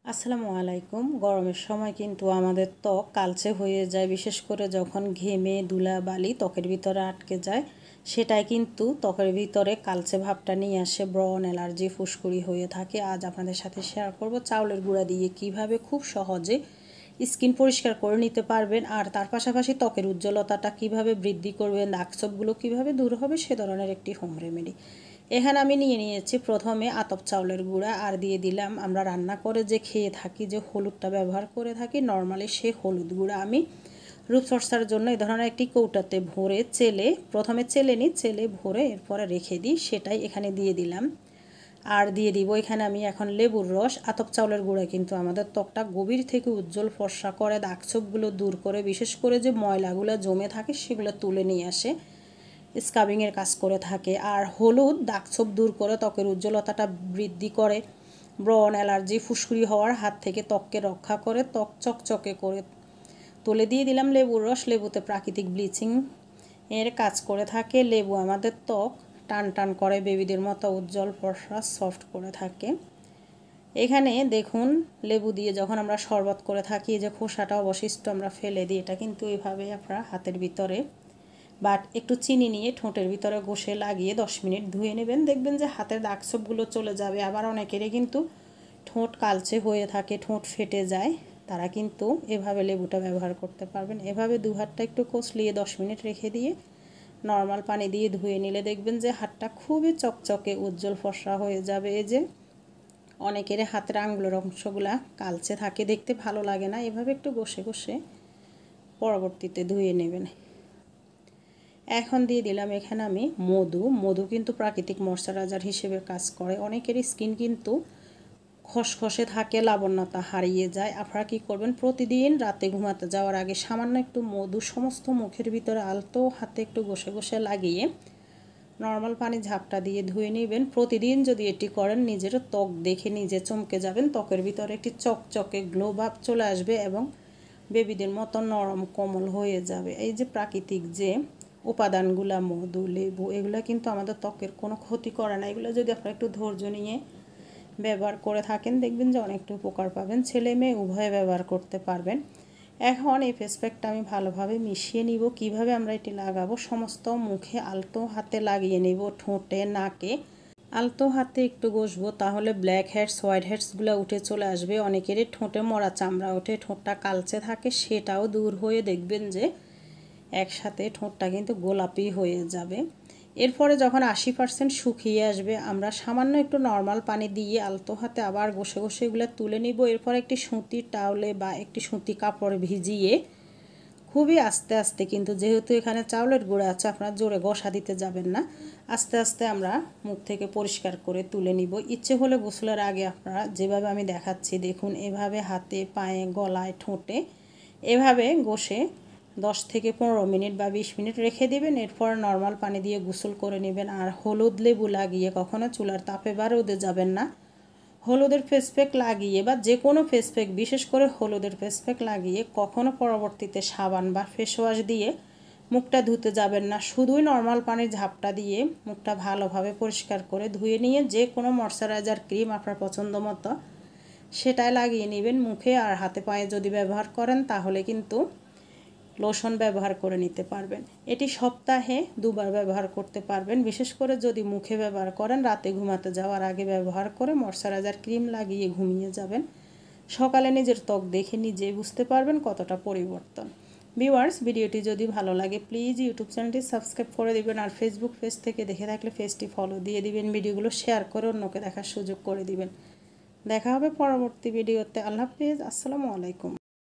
আসসালামু আলাইকুম। গরমের সময় কিন্তু আমাদের ত্বক কালচে হয়ে যায়, বিশেষ করে যখন ঘেমে ধুলাবালি ত্বকের ভিতরে আটকে যায়, সেটাই কিন্তু ত্বকের ভিতরে কালচে ভাবটা নিয়ে আসে, ব্রণ, অ্যালার্জি, ফুসকুড়ি হয়ে থাকে। আজ আপনাদের সাথে শেয়ার করব চাউলের গুঁড়া দিয়ে কিভাবে খুব সহজে স্কিন পরিষ্কার করে নিতে পারবেন, আর তার পাশাপাশি ত্বকের উজ্জ্বলতাটা কিভাবে বৃদ্ধি করবেন, দাগছোপগুলো কিভাবে দূর হবে, সে ধরনের একটি হোম রেমেডি। এখানে আমি নিয়ে নিয়েছি প্রথমে আতপ চাউলের গুঁড়া, আর দিয়ে দিলাম আমরা রান্না করে যে খেয়ে থাকি, যে হলুদটা ব্যবহার করে থাকি নর্মালি, সে হলুদ গুঁড়া আমি রূপচর্চার জন্য এই ধরনের একটি কৌটাতে ভরে প্রথমে চেলে নিই, চেলে ভরে এরপরে রেখে দিই, সেটাই এখানে দিয়ে দিলাম। আর দিয়ে দিব এখানে আমি এখন লেবুর রস। আতপ চাউলের গুঁড়া কিন্তু আমাদের ত্বকটা গভীর থেকে উজ্জ্বল ফর্সা করে, দাগছোপগুলো দূর করে, বিশেষ করে যে ময়লাগুলো জমে থাকে সেগুলো তুলে নিয়ে আসে, স্ক্রাবিংয়ের কাজ করে থাকে। আর হলুদ দাগছোপ দূর করে, ত্বকের উজ্জ্বলতাটা বৃদ্ধি করে, ব্রণ, অ্যালার্জি, ফুসকুড়ি হওয়ার হাত থেকে ত্বককে রক্ষা করে, ত্বক চকচকে করে তুলে। দিয়ে দিলাম লেবুর রস। লেবুতে প্রাকৃতিক ব্লিচিং এর কাজ করে থাকে। লেবু আমাদের ত্বক টান টান করে, বেবিদের মতো উজ্জ্বল ফর্সা সফট করে থাকে। এখানে দেখুন, লেবু দিয়ে যখন আমরা শরবত করে থাকি, যে খোসাটা অবশিষ্ট আমরা ফেলে দিই, এটা কিন্তু এইভাবে আপনারা হাতের ভিতরে বাট একটু চিনি নিয়ে ঠোঁটের ভিতরে ঘষে লাগিয়ে 10 মিনিট ধুয়ে নেবেন, দেখবেন যে হাতের দাগছোপগুলো চলে যাবে। আবার অনেকেরই কিন্তু ঠোঁট কালচে হয়ে থাকে, ঠোঁট ফেটে যায়, তারা কিন্তু এভাবে লেবুটা ব্যবহার করতে পারবেন। এভাবে দু হাতটা একটু কষলিয়ে 10 মিনিট রেখে দিয়ে নর্মাল পানি দিয়ে ধুয়ে নিলে দেখবেন যে হাতটা খুবই চকচকে উজ্জ্বল ফর্সা হয়ে যাবে। এই যে অনেকের হাতের আঙুলের অংশগুলা কালচে থাকে, দেখতে ভালো লাগে না, এভাবে একটু ঘষে ঘষে পরবর্তীতে ধুয়ে নেবেন। এখন দিয়ে দিলাম এখানে আমি মধু কিন্তু প্রাকৃতিক ময়শ্চারাইজার হিসেবে কাজ করে। অনেকেরই স্কিন কিন্তু খসখসে থাকে, লাবণ্যতা হারিয়ে যায়। আপনারা কী করবেন, প্রতিদিন রাতে ঘুমাতে যাওয়ার আগে সামান্য একটু মধু সমস্ত মুখের ভিতরে আলতো হাতে একটু ঘষে ঘষে লাগিয়ে নর্মাল পানি ঝাপটা দিয়ে ধুয়ে নেবেন। প্রতিদিন যদি এটি করেন, নিজের ত্বক দেখে নিজে চমকে যাবেন, ত্বকের ভিতরে একটি চকচকে গ্লো ভাব চলে আসবে এবং বেবিদের মতো নরম কোমল হয়ে যাবে। এই যে প্রাকৃতিক যে উপাদানগুলো, মধু, লেবু, এগুলো কিন্তু আমাদের ত্বকের কোনো ক্ষতি করে না। এগুলো যদি আপনারা একটু ধৈর্য নিয়ে ব্যবহার করে থাকেন, দেখবেন যে অনেকটা উপকার পাবেন। ছেলে মেয়ে উভয়ে ব্যবহার করতে পারবেন। এখন এই ফেস প্যাকটা আমি ভালোভাবে মিশিয়ে নিব। কিভাবে আমরা এটি লাগাবো, সমস্ত মুখে আলতো হাতে লাগিয়ে নিব, ঠোঁটে, নাকে আলতো হাতে একটু ঘষবো, তাহলে ব্ল্যাক হেডস, হোয়াইট হেডসগুলো উঠে চলে আসবে। অনেকেরই ঠোঁটে মরা চামড়া ওঠে, ঠোঁটটা কালচে থাকে, সেটাও দূর হয়ে দেখবেন যে একসাথে ঠোঁটটা কিন্তু গোলাপি হয়ে যাবে। এরপরে যখন 80% শুকিয়ে আসবে, আমরা সামান্য একটু নর্মাল পানি দিয়ে আলতো হাতে আবার ঘষে ঘষে এগুলো তুলে নিব। এরপর একটি সুতির টাওয়ালে বা একটি সুতি কাপড়ে ভিজিয়ে খুবই আস্তে আস্তে, কিন্তু যেহেতু এখানে চাউলের গুঁড়া আছে, আপনারা জোরে ঘষা দিতে যাবেন না, আস্তে আস্তে আমরা মুখ থেকে পরিষ্কার করে তুলে নিব। ইচ্ছে হলে গোসলের আগে আপনারা যেভাবে আমি দেখাচ্ছি, দেখুন এভাবে হাতে, পায়ে, গলায়, ঠোঁটে এভাবে ঘষে 10 থেকে 15 মিনিট বা 20 মিনিট রেখে দিবেন। এরপর নর্মাল পানি দিয়ে গোসল করে নেবেন। আর হলুদ লেবু লাগিয়ে কখনো চুলার তাপে বা রোদে যাবেন না। হলুদের ফেস প্যাক লাগিয়ে বা যে কোনো ফেস প্যাক, বিশেষ করে হলুদের ফেস প্যাক লাগিয়ে কখনো পরবর্তীতে সাবান বা ফেস ওয়াশ দিয়ে মুখটা ধুতে যাবেন না। শুধুই নর্মাল পানির ঝাপটা দিয়ে মুখটা ভালোভাবে পরিষ্কার করে ধুয়ে নিয়ে যে কোনো ময়শ্চারাইজার ক্রিম আপনার পছন্দ মতো সেটাই লাগিয়ে নেবেন মুখে। আর হাতে পায়ে যদি ব্যবহার করেন, তাহলে কিন্তু লোশন ব্যবহার করে নিতে পারবেন। এটি সপ্তাহে 2 বার ব্যবহার করতে পারবেন। বিশেষ করে যদি মুখে ব্যবহার করেন, রাতে ঘুমাতে যাওয়ার আগে ব্যবহার করে ময়শ্চারাইজার ক্রিম লাগিয়ে ঘুমিয়ে যাবেন। সকালে নিজের ত্বক দেখে নিজেই বুঝতে পারবেন কতটা পরিবর্তন। ভিউয়ার্স, ভিডিওটি যদি ভালো লাগে প্লিজ ইউটিউব চ্যানেলটি সাবস্ক্রাইব করে দিবেন, আর ফেসবুক পেজ থেকে দেখে থাকলে পেজটি ফলো দিয়ে দিবেন, ভিডিওগুলো শেয়ার করে অন্যকে দেখার সুযোগ করে দিবেন। দেখা হবে পরবর্তী ভিডিওতে। আল্লাহ হাফেজ, আসসালামু আলাইকুম।